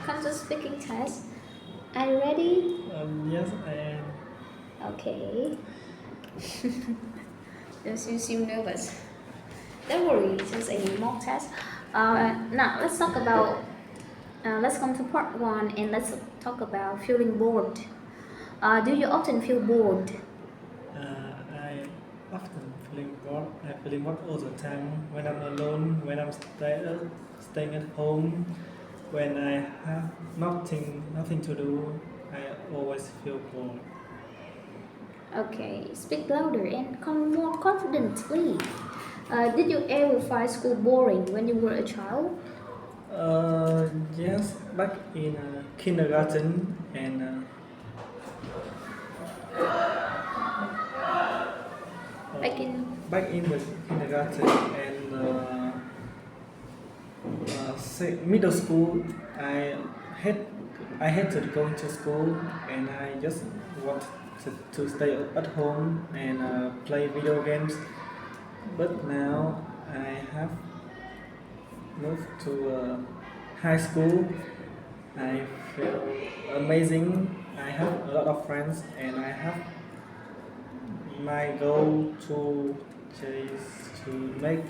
cancer speaking test. Are you ready? Yes, I am. Okay. You seem nervous. Don't worry, it's just a mock test. Now let's talk about. Let's come to part one and let's talk about feeling bored. Do you often feel bored? I often feeling bored. I feeling bored all the time when I'm alone, when I'm staying at home, when I have nothing to do. I always feel bored. Okay, speak louder and come more confidently. Did you ever find school boring when you were a child? Yes, back in kindergarten and Like in back in the kindergarten and middle school, I had I hated going to school and I just wanted to stay at home and play video games. But now I have moved to high school. I feel amazing. I have a lot of friends and I have my goal to chase, to make,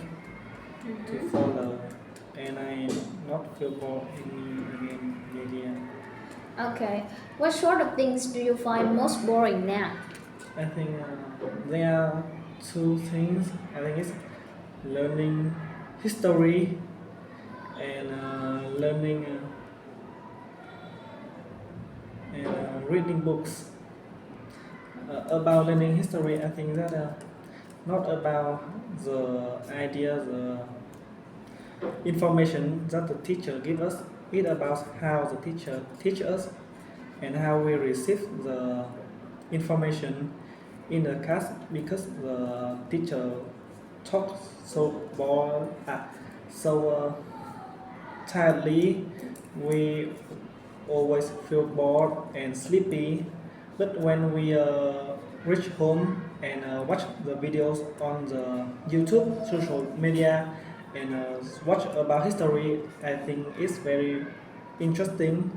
to follow, and I not feel bored in the idea. okay. What sort of things do you find most boring now? I think there are two things. I think it's learning history and learning and reading books. About learning history, I think that not about the idea, the information that the teacher give us. It about how the teacher teach us and how we receive the information in the class because the teacher talks so bored, so tiredly. We always feel bored and sleepy. But when we reach home and watch the videos on the YouTube, social media, and watch about history, I think it's very interesting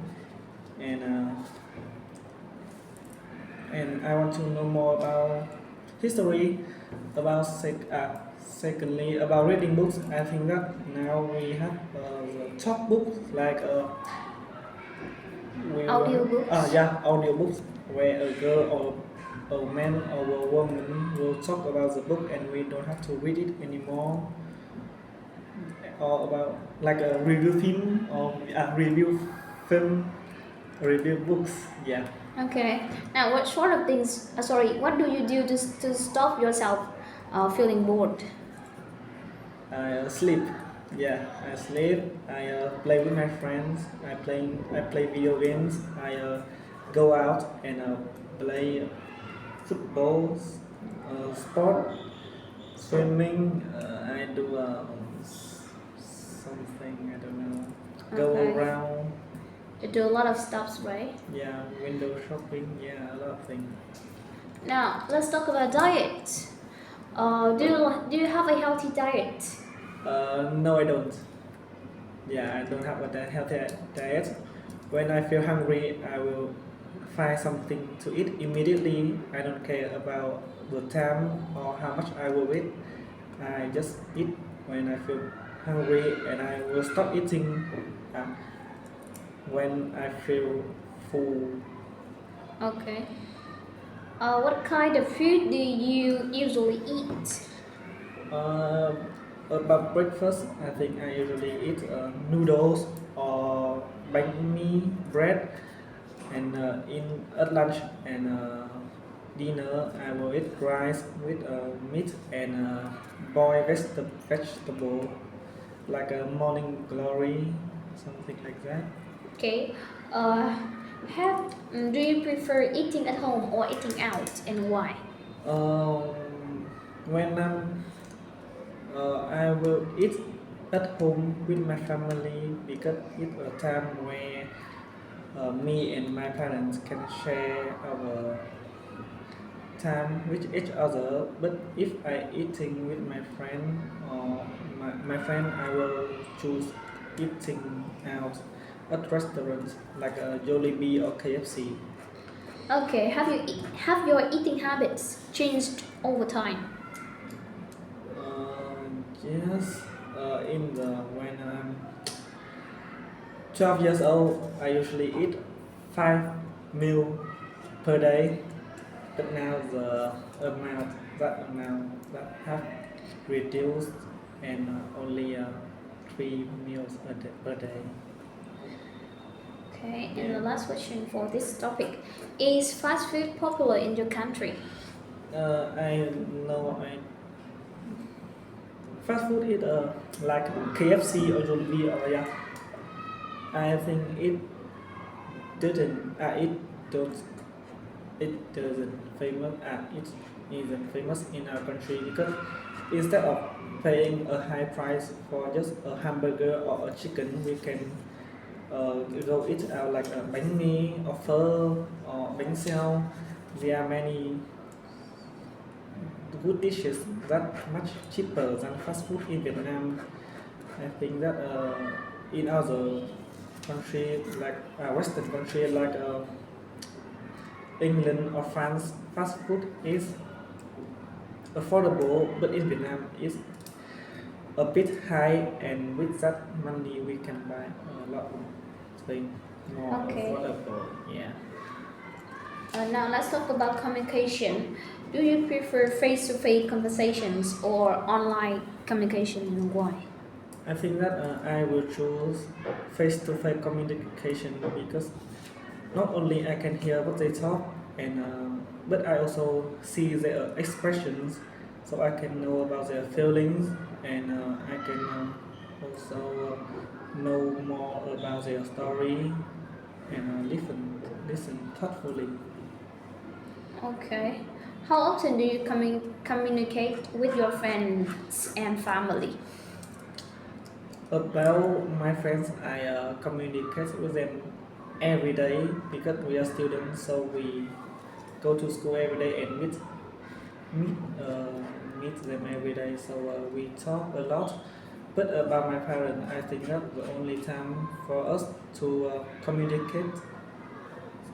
and I want to know more about history. Secondly, about reading books, I think that now we have the talk books like Audiobooks? yeah, audiobooks where a girl or a man or a woman will talk about the book and we don't have to read it anymore. Or about like a review film or review film, review books. Yeah. Okay. Now, what sort of things? What do you do to stop yourself feeling bored? I sleep. Yeah, I sleep. I play with my friends. I play video games. I go out and play football, sport, swimming. I do something I don't know. Go Okay. around. You do a lot of stuffs, right? Yeah, window shopping. Yeah, a lot of things. Now, let's talk about diet. Do you have a healthy diet? No, I don't. Yeah, I don't have a healthy diet. When I feel hungry, I will find something to eat immediately. I don't care about the time or how much I will eat. I just eat when I feel hungry, and I will stop eating uh, when I feel full. Okay. What kind of food do you usually eat? Uh, about breakfast, I think I usually eat noodles or banh mi bread, and in at lunch and dinner I will eat rice with meat and boiled vegetable like a morning glory, something like that. Okay. Uh, do you prefer eating at home or eating out, and why? When I will eat at home with my family because it's a time where me and my parents can share our time with each other. But if I eating with my friend or my friend, I will choose eating out at restaurants like Jollibee or KFC. Okay, have your eating habits changed over time? Yes, in the when I'm 12 years old, I usually eat 5 meals per day, but now the amount that have reduced and only 3 meals per day. Okay, and Yeah. the last question for this topic: is fast food popular in your country? I know I fast food is like KFC or Jollibee or yeah. I think didn't it don't it doesn't famous it isn't famous in our country because instead of paying a high price for just a hamburger or a chicken, we can go eat out like a bánh mì or phở or bánh xèo. There are many good dishes that much cheaper than fast food in Vietnam. I think that in other country like Western country like England or France, fast food is affordable, but in Vietnam it's a bit high, and with that money we can buy a lot of things more Okay. affordable. Yeah. Now let's talk about communication. Do you prefer face-to-face conversations or online communication, and why? I think that I will choose face-to-face communication because not only I can hear what they talk and but I also see their expressions, so I can know about their feelings and I can also know more about their story and listen thoughtfully. Okay. How often do you communicate with your friends and family? About my friends, I communicate with them every day because we are students, so we go to school every day and meet uh, meet them every day. So we talk a lot. But about my parents, I think that the only time for us to communicate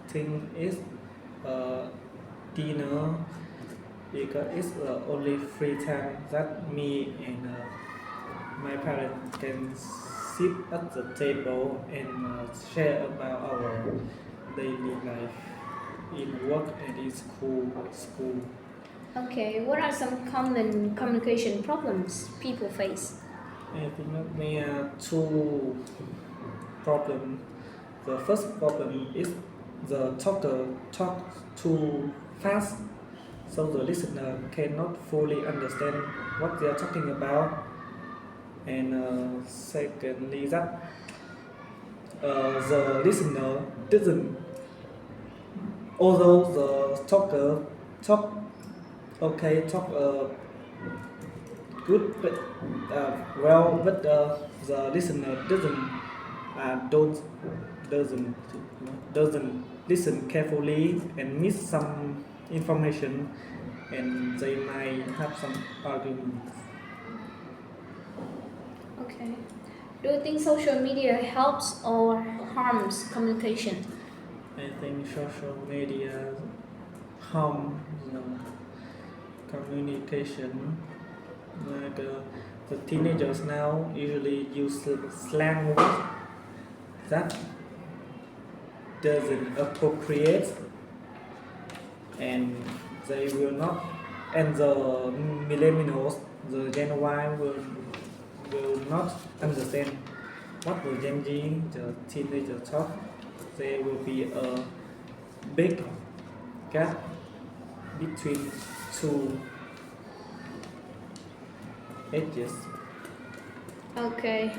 thing is uh, dinner because it's the only free time that me and my parents can sit at the table and share about our daily life in work and in school. Okay, what are some common communication problems people face? I think that there are two problems. The first problem is the talker talks too fast, so the listener cannot fully understand what they are talking about. And secondly, that the listener doesn't, although the talker talk talk good, but but the listener don't doesn't doesn't listen carefully and miss some information, and they might have some arguments. Okay. Do you think social media helps or harms communication? I think social media harm the communication. Like the teenagers now usually use slang words that doesn't appropriate, and they will not. And the millennials, the Gen Y will not understand what the Gen Z, the teenager talk. There will be a big gap between two ages. Okay.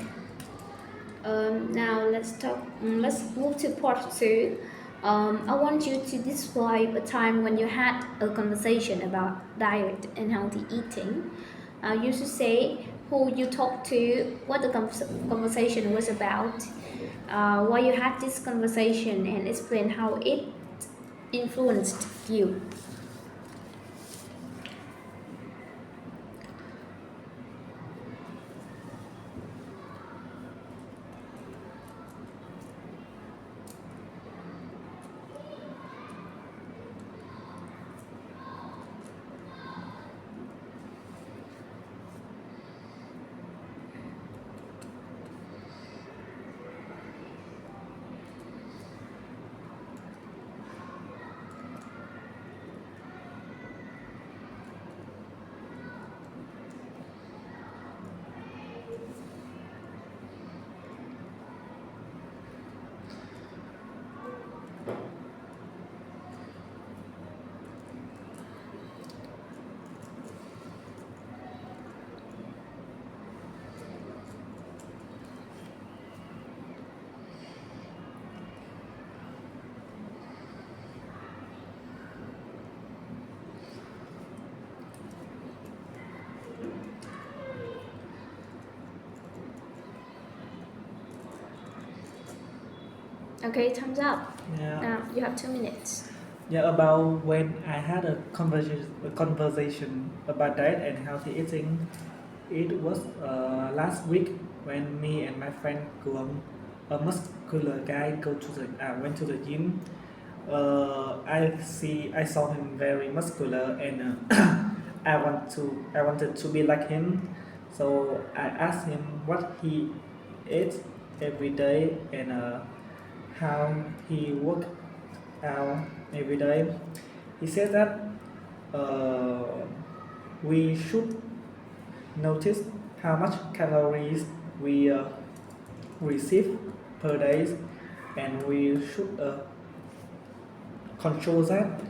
Now let's talk. Let's move to part two. I want you to describe a time when you had a conversation about diet and healthy eating. You should say who you talked to, what the conversation was about, why you had this conversation, and explain how it influenced you. Okay, thumbs up. Yeah. Now you have 2 minutes. Yeah, about when I had a conversation about diet and healthy eating. It was last week when me and my friend Kuang, a muscular guy, went to the gym. I saw him very muscular, and I wanted to be like him. So I asked him what he ate every day and how he worked out every day. He said that uh, we should notice how much calories we receive per day, and we should control that.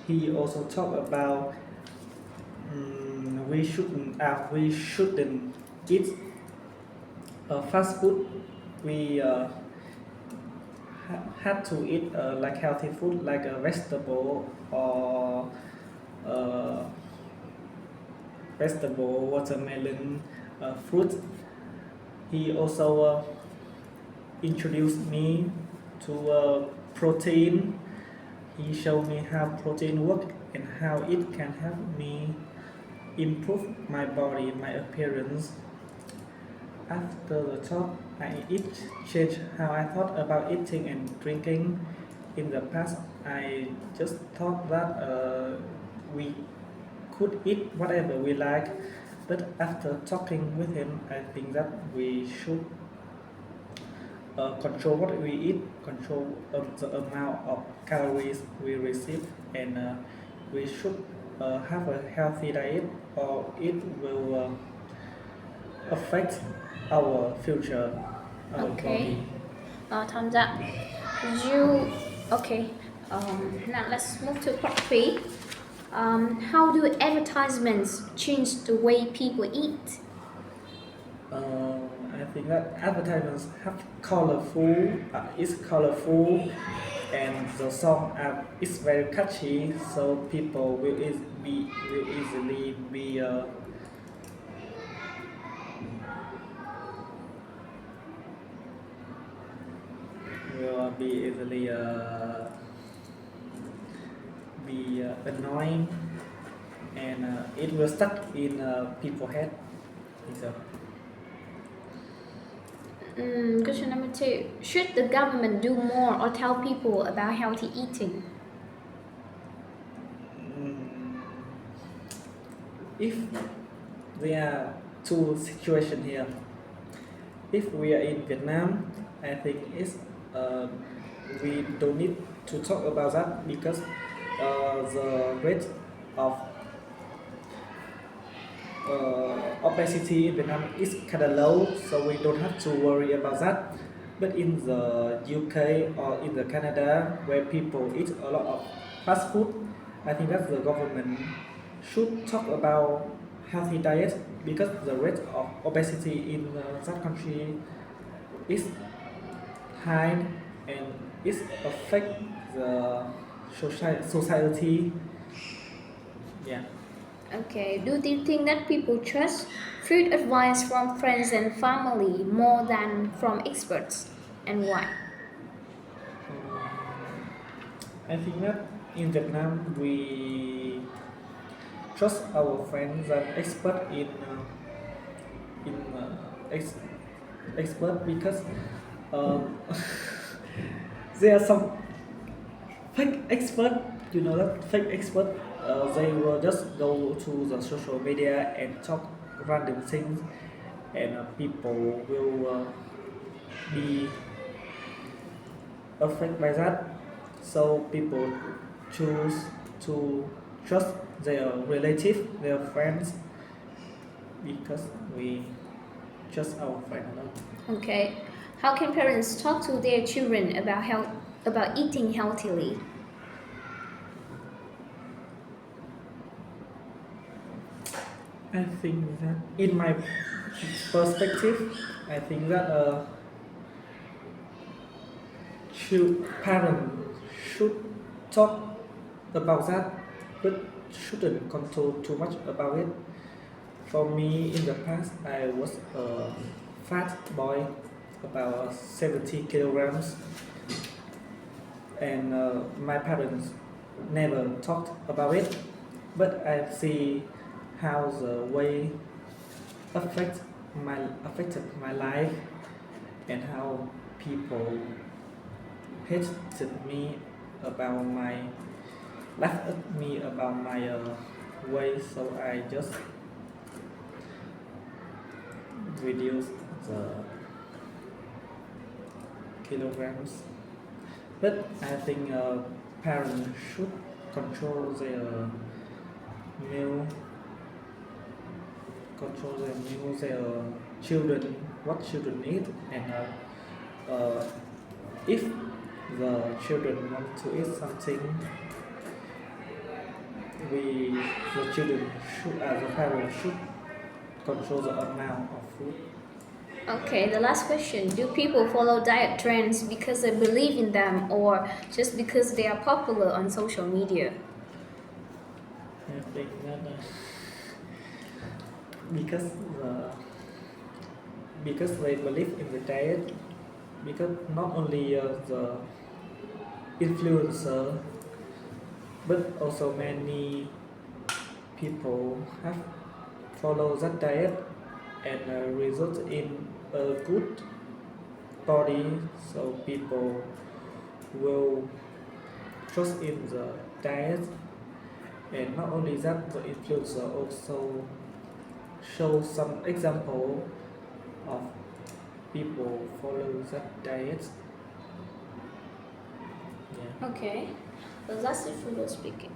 He also talked about we shouldn't eat fast food. We had to eat like healthy food like a vegetable or uh, watermelon, fruit. He also introduced me to protein. He showed me how protein works and how it can help me improve my body, my appearance. After the talk, it changed how I thought about eating and drinking. In the past, I just thought that we could eat whatever we like, but after talking with him, I think that we should control what we eat, control the amount of calories we receive, and we should have a healthy diet, or it will affect our future, our Okay. body. Thumbs up. You okay? Now let's move to part 3. How do advertisements change the way people eat? I think that advertisements have colorful, is colorful, and the song is very catchy, so people will easily be easily be annoying, and it will stuck in people's head. I think so. Question number 2. Should the government do more or tell people about healthy eating? Mm, if there are two situations here. If we are in Vietnam, I think we don't need to talk about that because the rate of obesity in Vietnam is kind of low, so we don't have to worry about that. But in the UK or in the Canada, where people eat a lot of fast food, I think that the government should talk about healthy diet because the rate of obesity in that country is high, and it affect the society. Yeah. Okay. Do you think that people trust food advice from friends and family more than from experts, and why? I think that in Vietnam we trust our friends and expert in expert because um, there are some fake expert. You know that fake expert. They will just go to the social media and talk random things, and people will be affected by that. So people choose to trust their relative, their friends, because we trust our friend a lot. Okay. How can parents talk to their children about about eating healthily? I think that in my perspective, I think that parents should talk about that, but shouldn't control too much about it. For me, in the past, I was a fat boy, about 70 kilograms, and my parents never talked about it, but I see how the weight affected my life, and how people hated me about my laughed at me about my weight, so I just reduced the kilograms. But I think parents should control their meal, their children, what children eat, and if the children want to eat something, the children the parents should control the amount of food. Okay, the last question. Do people follow diet trends because they believe in them or just because they are popular on social media? I think that because because they believe in the diet, because not only the influencer, but also many people have followed that diet and result in a good body, so people will trust in the diet. And not only that, the influencer also show some example of people follow that diet. Yeah. Okay, so that's it for your speaking.